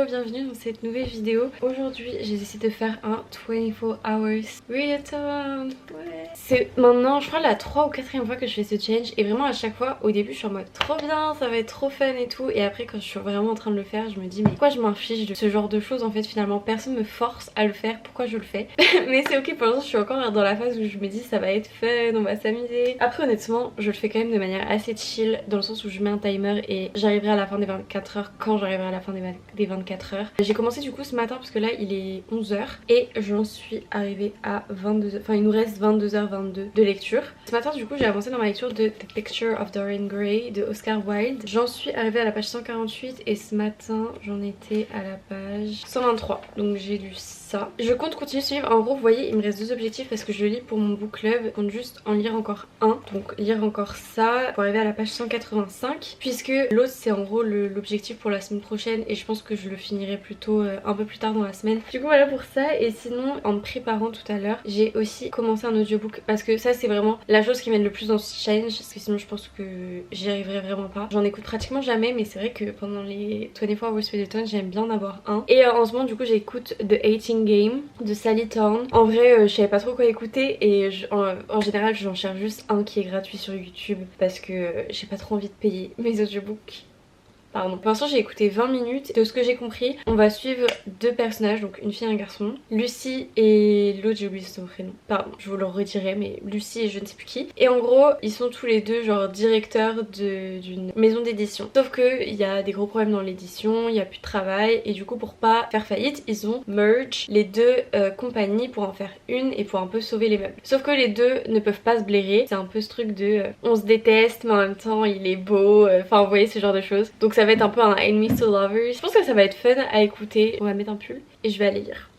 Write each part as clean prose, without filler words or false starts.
bienvenue dans cette nouvelle vidéo. Aujourd'hui j'ai décidé de faire un 24 hours return. Ouais. C'est maintenant je crois la 3 ou 4e fois que je fais ce challenge. Et vraiment à chaque fois au début je suis en mode trop bien, ça va être trop fun et tout. Et après quand je suis vraiment en train de le faire je me dis mais pourquoi je m'en fiche de ce genre de choses. En fait finalement personne me force à le faire, pourquoi je le fais. Mais c'est ok, pour l'instant je suis encore dans la phase où je me dis ça va être fun, on va s'amuser. Après honnêtement je le fais quand même de manière assez chill, dans le sens où je mets un timer et j'arriverai à la fin des 24 heures quand j'arriverai à la fin des 24 heures. J'ai commencé du coup ce matin parce que là il est 11h et j'en suis arrivée à 22h, enfin il nous reste 22h22 de lecture. Ce matin du coup j'ai avancé dans ma lecture de The Picture of Dorian Gray de Oscar Wilde. J'en suis arrivée à la page 148 et ce matin j'en étais à la page 123, donc j'ai lu ça. Je compte continuer ce livre. En gros vous voyez il me reste 2 objectifs parce que je le lis pour mon book club. Je compte juste en lire encore un, donc lire encore ça pour arriver à la page 185, puisque l'autre c'est en gros l'objectif pour la semaine prochaine et je pense que je le finirai plutôt un peu plus tard dans la semaine. Du coup voilà pour ça. Et sinon en me préparant tout à l'heure j'ai aussi commencé un audiobook parce que ça c'est vraiment la chose qui m'aide le plus dans ce challenge, parce que sinon je pense que j'y arriverai vraiment pas. J'en écoute pratiquement jamais, mais c'est vrai que pendant les 24 Hours Return j'aime bien en avoir un. Et en ce moment du coup j'écoute The Hating Game de Sally Thorne. En vrai je savais pas trop quoi écouter et en général j'en cherche juste un qui est gratuit sur YouTube parce que j'ai pas trop envie de payer mes audiobooks. Pardon. Pour l'instant j'ai écouté 20 minutes. De ce que j'ai compris, on va suivre 2 personnages, donc une fille et un garçon. Lucie et l'autre, j'ai oublié son prénom. Pardon, je vous le redirai, mais Lucie et je ne sais plus qui. Et en gros, ils sont tous les deux genre directeurs d'une maison d'édition. Sauf que il y a des gros problèmes dans l'édition, il y a plus de travail et du coup pour pas faire faillite, ils ont merge les 2 compagnies pour en faire une et pour un peu sauver les meubles. Sauf que les 2 ne peuvent pas se blairer. C'est un peu ce truc de on se déteste mais en même temps il est beau. Enfin vous voyez ce genre de choses. Donc ça va être un peu un enemies to lovers. Je pense que ça va être fun à écouter. On va mettre un pull et je vais aller lire.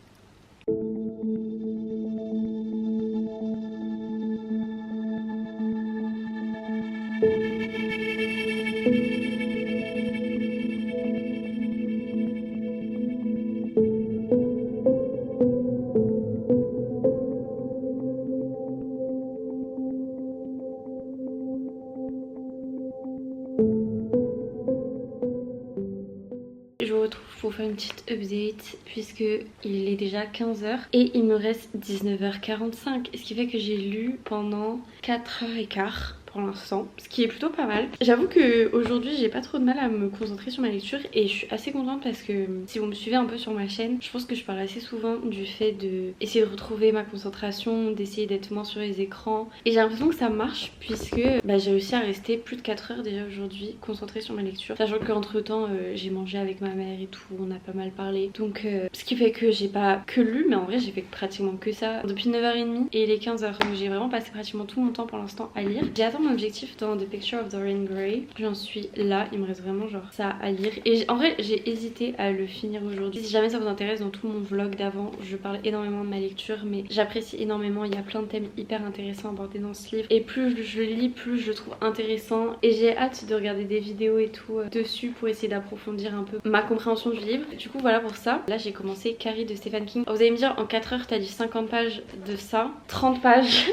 Je vous retrouve pour faire une petite update puisque il est déjà 15h et il me reste 19h45, ce qui fait que j'ai lu pendant 4h15 pour l'instant, ce qui est plutôt pas mal. J'avoue que aujourd'hui j'ai pas trop de mal à me concentrer sur ma lecture et je suis assez contente parce que si vous me suivez un peu sur ma chaîne, je pense que je parle assez souvent du fait de essayer de retrouver ma concentration, d'essayer d'être moins sur les écrans, et j'ai l'impression que ça marche puisque j'ai réussi à rester plus de 4 heures déjà aujourd'hui concentrée sur ma lecture, sachant qu'entre temps j'ai mangé avec ma mère et tout, on a pas mal parlé, donc ce qui fait que j'ai pas que lu, mais en vrai j'ai fait pratiquement que ça depuis 9h30 et il est 15h, donc j'ai vraiment passé pratiquement tout mon temps pour l'instant à lire. J'ai atteint mon objectif dans The Picture of Dorian Gray, j'en suis là, il me reste vraiment genre ça à lire et en vrai j'ai hésité à le finir aujourd'hui. Si jamais ça vous intéresse, dans tout mon vlog d'avant je parle énormément de ma lecture, mais j'apprécie énormément, il y a plein de thèmes hyper intéressants abordés dans ce livre et plus je le lis plus je le trouve intéressant et j'ai hâte de regarder des vidéos et tout dessus pour essayer d'approfondir un peu ma compréhension du livre. Du coup voilà pour ça. Là j'ai commencé Carrie de Stephen King. Vous allez me dire en 4 heures t'as lu 50 pages de ça, 30 pages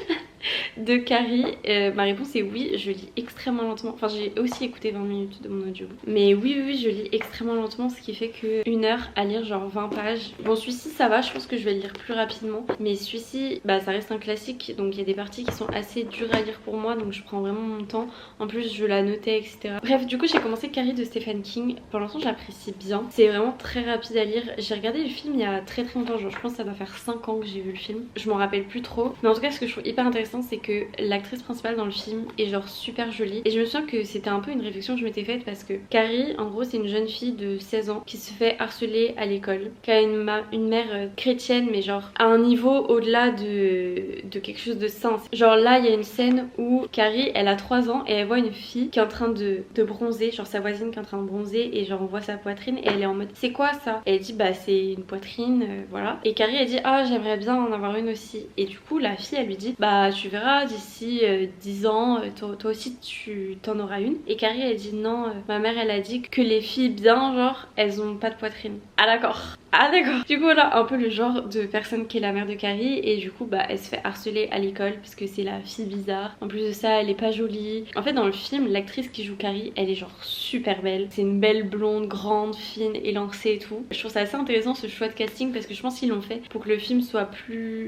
de Carrie. Ma réponse est oui, je lis extrêmement lentement. Enfin j'ai aussi écouté 20 minutes de mon audiobook, mais oui je lis extrêmement lentement, ce qui fait que 1 heure à lire genre 20 pages. Bon celui-ci ça va, je pense que je vais le lire plus rapidement, mais celui-ci ça reste un classique, donc il y a des parties qui sont assez dures à lire pour moi, donc je prends vraiment mon temps. En plus je la notais etc. Bref, du coup j'ai commencé Carrie de Stephen King. Pour l'instant j'apprécie bien, c'est vraiment très rapide à lire. J'ai regardé le film il y a très longtemps, genre je pense que ça doit faire 5 ans que j'ai vu le film, je m'en rappelle plus trop, mais en tout cas ce que je trouve hyper intéressant c'est que l'actrice principale dans le film est genre super jolie et je me souviens que c'était un peu une réflexion que je m'étais faite parce que Carrie en gros c'est une jeune fille de 16 ans qui se fait harceler à l'école, qui a une mère chrétienne mais genre à un niveau au-delà de quelque chose de sain. Genre là il y a une scène où Carrie elle a 3 ans et elle voit une fille qui est en train de bronzer, genre sa voisine qui est en train de bronzer et genre on voit sa poitrine et elle est en mode c'est quoi ça, et elle dit c'est une poitrine voilà, et Carrie elle dit j'aimerais bien en avoir une aussi, et du coup la fille elle lui dit tu tu verras d'ici 10 ans, toi aussi tu t'en auras une. Et Carrie elle dit non, ma mère elle a dit que les filles bien genre elles ont pas de poitrine. Ah d'accord. Ah d'accord. Du coup voilà un peu le genre de personne qui est la mère de Carrie et du coup bah elle se fait harceler à l'école parce que c'est la fille bizarre. En plus de ça elle est pas jolie. En fait dans le film l'actrice qui joue Carrie elle est genre super belle. C'est une belle blonde, grande, fine, élancée et tout. Je trouve ça assez intéressant ce choix de casting parce que je pense qu'ils l'ont fait pour que le film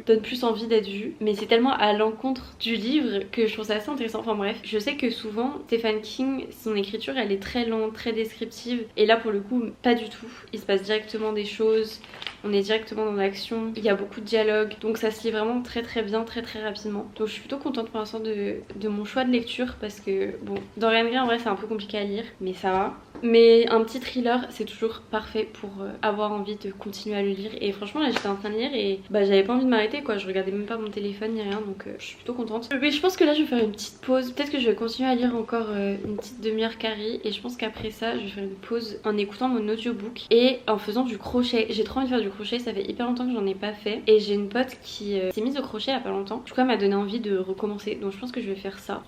donne plus envie d'être vu. Mais c'est tellement à l'encontre du livre que je trouve ça assez intéressant. Enfin bref, je sais que souvent Stephen King, son écriture elle est très lente, très descriptive et là pour le coup pas du tout. Il se passe directement des choses, on est directement dans l'action, il y a beaucoup de dialogue donc ça se lit vraiment très très bien, très très rapidement. Donc je suis plutôt contente pour l'instant de mon choix de lecture parce que bon, Dorian Gray en vrai c'est un peu compliqué à lire mais ça va. Mais un petit thriller c'est toujours parfait pour avoir envie de continuer à le lire et franchement là j'étais en train de lire et bah j'avais pas envie de m'arrêter quoi, je regardais même pas mon téléphone ni rien donc je suis plutôt contente. Mais je pense que là je vais faire une petite pause, peut-être que je vais continuer à lire encore une petite demi-heure Carrie et je pense qu'après ça je vais faire une pause en écoutant mon audiobook et en faisant du crochet. J'ai trop envie de faire du crochet, ça fait hyper longtemps que j'en ai pas fait et j'ai une pote qui s'est mise au crochet il y a pas longtemps, du coup elle m'a donné envie de recommencer donc je pense que je vais faire ça.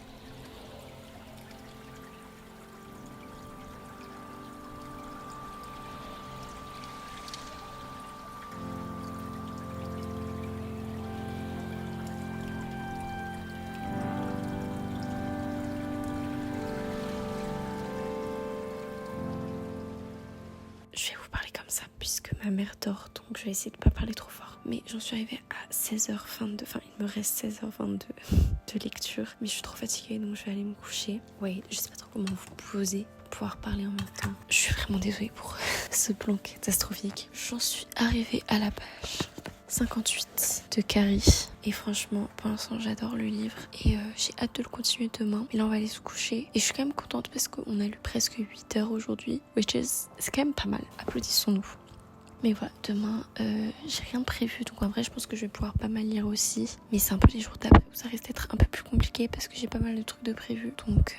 Je vais vous parler comme ça puisque ma mère dort donc je vais essayer de pas parler trop fort. Mais j'en suis arrivée à 16h22, enfin il me reste 16h22 de lecture. Mais je suis trop fatiguée donc je vais aller me coucher. Ouais, je sais pas trop comment vous poser pour pouvoir parler en même temps. Je suis vraiment désolée pour ce plan catastrophique. J'en suis arrivée à la page 58 de Carrie et franchement pour l'instant j'adore le livre et j'ai hâte de le continuer demain. Et là on va aller se coucher et je suis quand même contente parce qu'on a lu presque 8 heures aujourd'hui, c'est quand même pas mal, applaudissons-nous. Mais voilà, demain j'ai rien de prévu donc en vrai je pense que je vais pouvoir pas mal lire aussi. Mais c'est un peu les jours d'après où ça risque d'être un peu plus compliqué parce que j'ai pas mal de trucs de prévu. Donc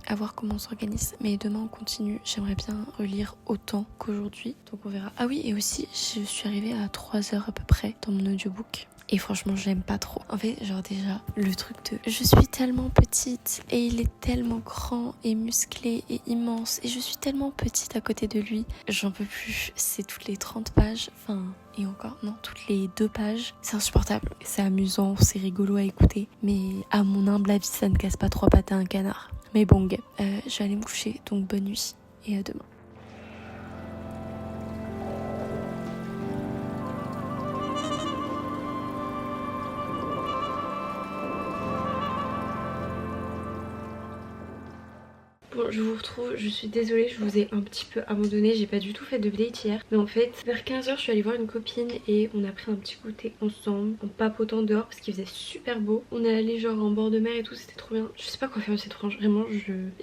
à voir comment on s'organise. Mais demain on continue, j'aimerais bien relire autant qu'aujourd'hui. Donc on verra. Ah oui et aussi je suis arrivée à 3 heures à peu près dans mon audiobook. Et franchement j'aime pas trop. En fait genre déjà le truc de je suis tellement petite et il est tellement grand et musclé et immense et je suis tellement petite à côté de lui. J'en peux plus, c'est toutes les 30 pages, enfin et encore non toutes les 2 pages. C'est insupportable, c'est amusant, c'est rigolo à écouter. Mais à mon humble avis ça ne casse pas 3 pattes à un canard. Mais bon je vais aller me coucher donc bonne nuit et à demain. Bon, je vous retrouve, je suis désolée, je vous ai un petit peu abandonné, j'ai pas du tout fait d'update hier. Mais en fait, vers 15h, je suis allée voir une copine et on a pris un petit goûter ensemble en papotant dehors parce qu'il faisait super beau. On est allé genre en bord de mer et tout, c'était trop bien. Je sais pas quoi faire cette frange, vraiment,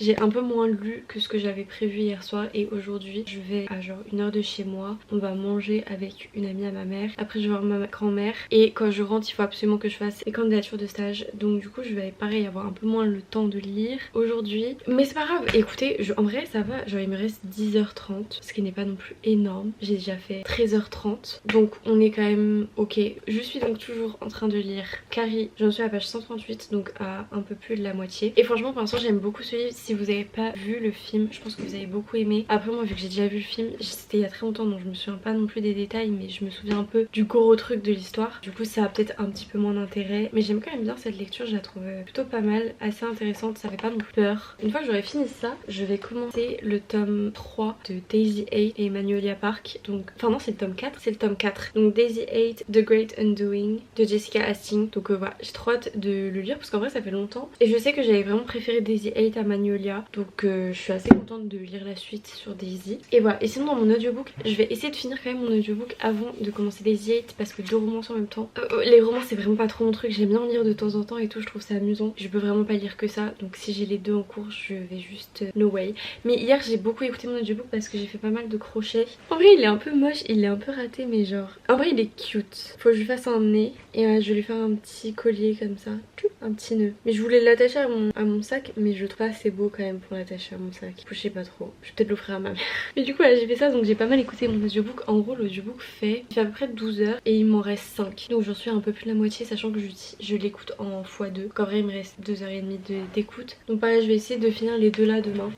j'ai un peu moins lu que ce que j'avais prévu hier soir et aujourd'hui, je vais à genre 1 heure de chez moi. On va manger avec une amie à ma mère. Après, je vais voir ma grand-mère et quand je rentre, il faut absolument que je fasse les candidatures de stage. Donc du coup, je vais pareil avoir un peu moins le temps de lire aujourd'hui. Mais c'est pas grave. Écoutez, en vrai ça va, genre il me reste 10h30, ce qui n'est pas non plus énorme. J'ai déjà fait 13h30, donc on est quand même ok. Je suis donc toujours en train de lire Carrie, j'en suis à la page 138, donc à un peu plus de la moitié. Et franchement pour l'instant j'aime beaucoup ce livre. Si vous n'avez pas vu le film, je pense que vous avez beaucoup aimé. Après moi vu que j'ai déjà vu le film, c'était il y a très longtemps donc je me souviens pas non plus des détails, mais je me souviens un peu du gros truc de l'histoire. Du coup ça a peut-être un petit peu moins d'intérêt, mais j'aime quand même bien cette lecture, je la trouve plutôt pas mal, assez intéressante, ça fait pas non plus peur. Une fois que j'aurai fini ça, je vais commencer le tome 3 de Daisy 8 et Magnolia Park. Donc, enfin non c'est le tome 4, c'est le tome 4. Donc Daisy 8, The Great Undoing de Jessica Hastings. Donc voilà, j'ai trop hâte de le lire parce qu'en vrai ça fait longtemps. Et je sais que j'avais vraiment préféré Daisy 8 à Magnolia. Donc je suis assez contente de lire la suite sur Daisy. Et voilà, et sinon dans mon audiobook, je vais essayer de finir quand même mon audiobook avant de commencer Daisy 8 parce que 2 romans en même temps. Les romans c'est vraiment pas trop mon truc, j'aime bien en lire de temps en temps et tout, je trouve ça amusant. Je peux vraiment pas lire que ça. Donc si j'ai les 2 en cours, je vais juste juste no way. Mais hier j'ai beaucoup écouté mon audiobook parce que j'ai fait pas mal de crochets. En vrai il est un peu moche, il est un peu raté mais genre... En vrai il est cute. Faut que je lui fasse un nez et je vais lui faire un petit collier comme ça. Un petit nœud. Mais je voulais l'attacher à mon sac mais je trouve pas assez beau quand même pour l'attacher à mon sac. Je sais pas trop. Je vais peut-être l'offrir à ma mère. Mais du coup là j'ai fait ça donc j'ai pas mal écouté mon audiobook. En gros l'audiobook fait à peu près 12 heures et il m'en reste 5. Donc j'en suis un peu plus de la moitié sachant que je l'écoute en x2. Donc en vrai il me reste 2h30 d'écoute. Donc pareil je vais essayer de finir les deux là demain.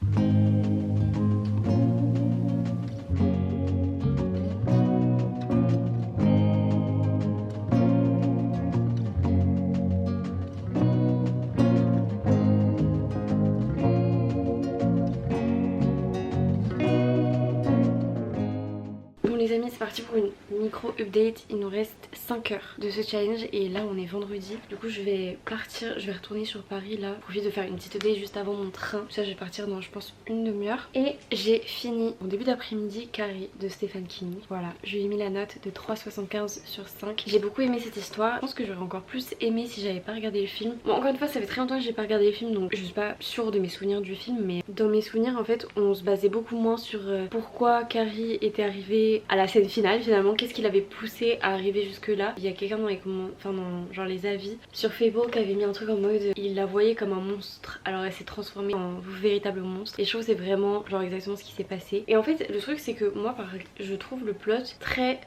C'est parti pour une micro update. Il nous reste 5 heures de ce challenge et là on est vendredi. Du coup je vais partir, je vais retourner sur Paris là. Profite de faire une petite update juste avant mon train. Ça je vais partir dans je pense une demi-heure. Et j'ai fini en début d'après-midi Carrie de Stephen King. Voilà, je lui ai mis la note de 3,75 sur 5. J'ai beaucoup aimé cette histoire. Je pense que j'aurais encore plus aimé si j'avais pas regardé le film. Bon encore une fois ça fait très longtemps que j'ai pas regardé le film donc je suis pas sûre de mes souvenirs du film. Mais dans mes souvenirs en fait on se basait beaucoup moins sur pourquoi Carrie était arrivée à la scène finale finalement, qu'est-ce qui l'avait poussé à arriver jusque là. Il y a quelqu'un dans les dans genre les avis sur Facebook qui avait mis un truc en mode il la voyait comme un monstre alors elle s'est transformée en véritable monstre et je trouve que c'est vraiment genre exactement ce qui s'est passé. Et en fait le truc c'est que moi je trouve le plot très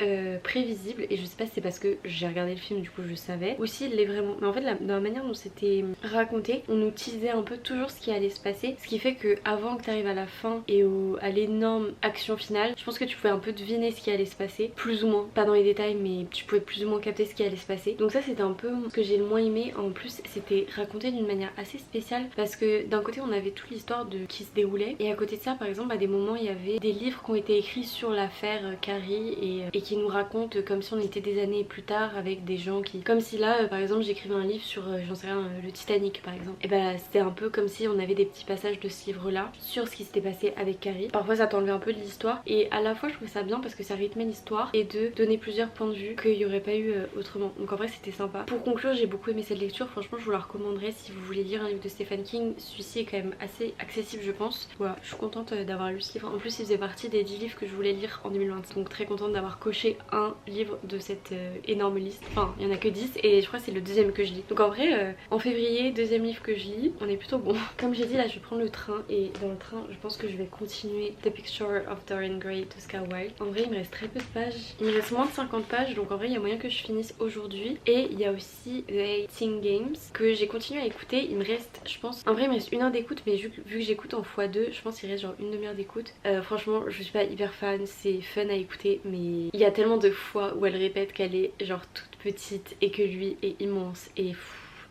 prévisible et je sais pas si c'est parce que j'ai regardé le film du coup je savais aussi il l'est vraiment mais en fait dans la manière dont c'était raconté on nous teasait un peu toujours ce qui allait se passer, ce qui fait que avant que tu arrives à la fin et à l'énorme action finale je pense que tu pouvais un peu deviner ce qui allait se passer, plus ou moins, pas dans les détails mais tu pouvais plus ou moins capter ce qui allait se passer. Donc ça c'était un peu ce que j'ai le moins aimé. En plus c'était raconté d'une manière assez spéciale parce que d'un côté on avait toute l'histoire qui se déroulait et à côté de ça par exemple à des moments il y avait des livres qui ont été écrits sur l'affaire Carrie et qui nous racontent comme si on était des années plus tard avec des gens qui... Comme si là par exemple j'écrivais un livre sur j'en sais rien le Titanic par exemple. Et bah c'était un peu comme si on avait des petits passages de ce livre là sur ce qui s'était passé avec Carrie. Parfois ça t'enlevait un peu de l'histoire et à la fois je trouvais ça bien parce que ça rythmait l'histoire et de donner plusieurs points de vue qu'il n'y aurait pas eu autrement. Donc en vrai c'était sympa. Pour conclure j'ai beaucoup aimé cette lecture, franchement je vous la recommanderais si vous voulez lire un livre de Stephen King. Celui-ci est quand même assez accessible je pense. Voilà, je suis contente d'avoir lu ce livre. En plus il faisait partie des 10 livres que je voulais lire en 2020. Donc très contente d'avoir coché un livre de cette énorme liste. Enfin il n'y en a que 10 et je crois que c'est le deuxième que je lis. Donc en vrai en février, deuxième livre que je lis, on est plutôt bon. Comme j'ai dit là je vais prendre le train et dans le train je pense que je vais continuer The Picture of Dorian Gray d'Oscar Wilde. En vrai il me reste très peu de pages. Il me reste moins de 50 pages donc en vrai il y a moyen que je finisse aujourd'hui. Et il y a aussi The 18 Games que j'ai continué à écouter. Il me reste je pense, en vrai il me reste 1 heure d'écoute mais vu que j'écoute en x2 je pense qu'il reste genre une demi-heure d'écoute. Franchement je suis pas hyper fan, c'est fun à écouter mais il y a tellement de fois où elle répète qu'elle est genre toute petite et que lui est immense et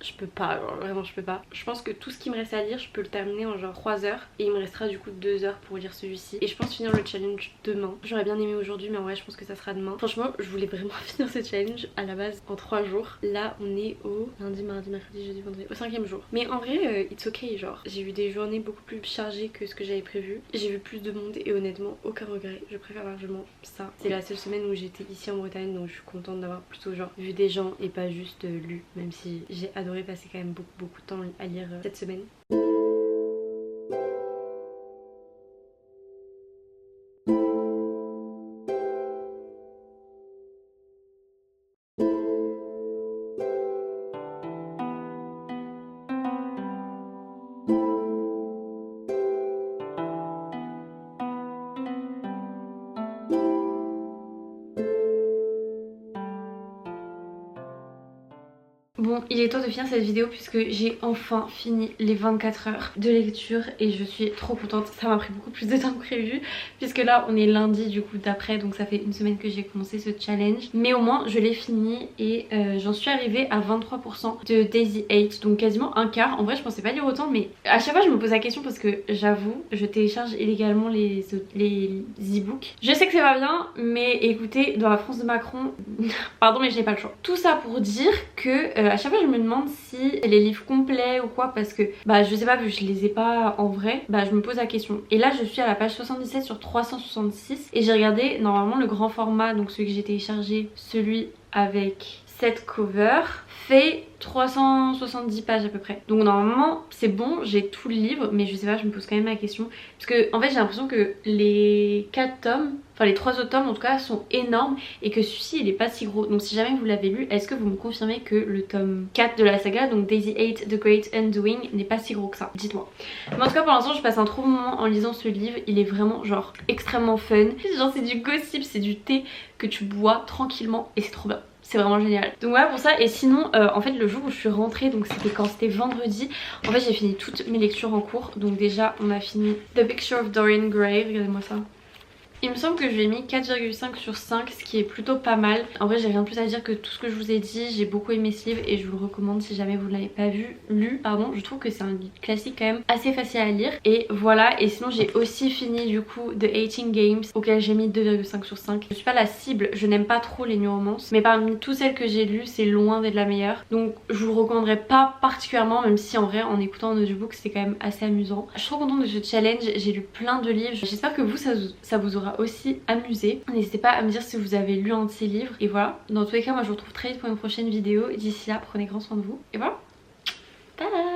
je peux pas, vraiment je peux pas. Je pense que tout ce qui me reste à lire je peux le terminer en genre 3 heures et il me restera du coup 2 heures pour lire celui-ci et je pense finir le challenge demain. J'aurais bien aimé aujourd'hui mais en vrai je pense que ça sera demain. Franchement je voulais vraiment finir ce challenge à la base en 3 jours. Là on est au lundi, mardi, mercredi, jeudi, vendredi, au 5e jour. Mais en vrai it's ok, genre j'ai eu des journées beaucoup plus chargées que ce que j'avais prévu. J'ai vu plus de monde et honnêtement aucun regret, je préfère largement ça. C'est la seule semaine où j'étais ici en Bretagne donc je suis contente d'avoir plutôt genre vu des gens et pas juste lu, même si j'ai adoré passer quand même beaucoup de temps à lire cette semaine. Bon, il est temps de finir cette vidéo puisque j'ai enfin fini les 24 heures de lecture et je suis trop contente. Ça m'a pris beaucoup plus de temps que prévu puisque là on est lundi du coup d'après, donc ça fait une semaine que j'ai commencé ce challenge. Mais au moins je l'ai fini et j'en suis arrivée à 23% de Daisy 8, donc quasiment un quart. En vrai je pensais pas lire autant mais à chaque fois je me pose la question parce que j'avoue je télécharge illégalement les e-books. Je sais que c'est pas bien mais écoutez, dans la France de Macron pardon mais je n'ai pas le choix. Tout ça pour dire que à chaque fois je me demande si les livres complets ou quoi parce que bah je sais pas vu que je les ai pas en vrai, bah je me pose la question. Et là je suis à la page 77 sur 366 et j'ai regardé normalement le grand format, donc celui que j'ai téléchargé, celui avec cette cover fait 370 pages à peu près. Donc normalement c'est bon, j'ai tout le livre, mais je sais pas, je me pose quand même la question. Parce que en fait j'ai l'impression que les 4 tomes, enfin les 3 autres tomes en tout cas sont énormes et que celui-ci il est pas si gros. Donc si jamais vous l'avez lu, est-ce que vous me confirmez que le tome 4 de la saga, donc Daisy 8 The Great Undoing, n'est pas si gros que ça? Dites-moi. Mais en tout cas pour l'instant je passe un trop bon moment en lisant ce livre, il est vraiment genre extrêmement fun. Genre c'est du gossip, c'est du thé que tu bois tranquillement et c'est trop bien. C'est vraiment génial. Donc voilà pour ça. Et sinon en fait le jour où je suis rentrée, donc c'était quand c'était vendredi, en fait j'ai fini toutes mes lectures en cours. Donc déjà on a fini The Picture of Dorian Gray, regardez-moi ça. Il me semble que je lui ai mis 4,5 sur 5, ce qui est plutôt pas mal. En vrai j'ai rien de plus à dire que tout ce que je vous ai dit. J'ai beaucoup aimé ce livre et je vous le recommande si jamais vous ne l'avez pas lu. Je trouve que c'est un livre classique quand même, assez facile à lire. Et voilà, et sinon j'ai aussi fini du coup The 18 Games, auquel j'ai mis 2,5 sur 5. Je suis pas la cible, je n'aime pas trop les new romances, mais parmi toutes celles que j'ai lues, c'est loin d'être la meilleure. Donc je vous le recommanderais pas particulièrement, même si en vrai en écoutant en audiobook c'était quand même assez amusant. Je suis trop contente de ce challenge, j'ai lu plein de livres. J'espère que vous ça vous aura aussi amusé. N'hésitez pas à me dire si vous avez lu un de ces livres. Et voilà, dans tous les cas moi je vous retrouve très vite pour une prochaine vidéo. D'ici là prenez grand soin de vous et voilà, bye.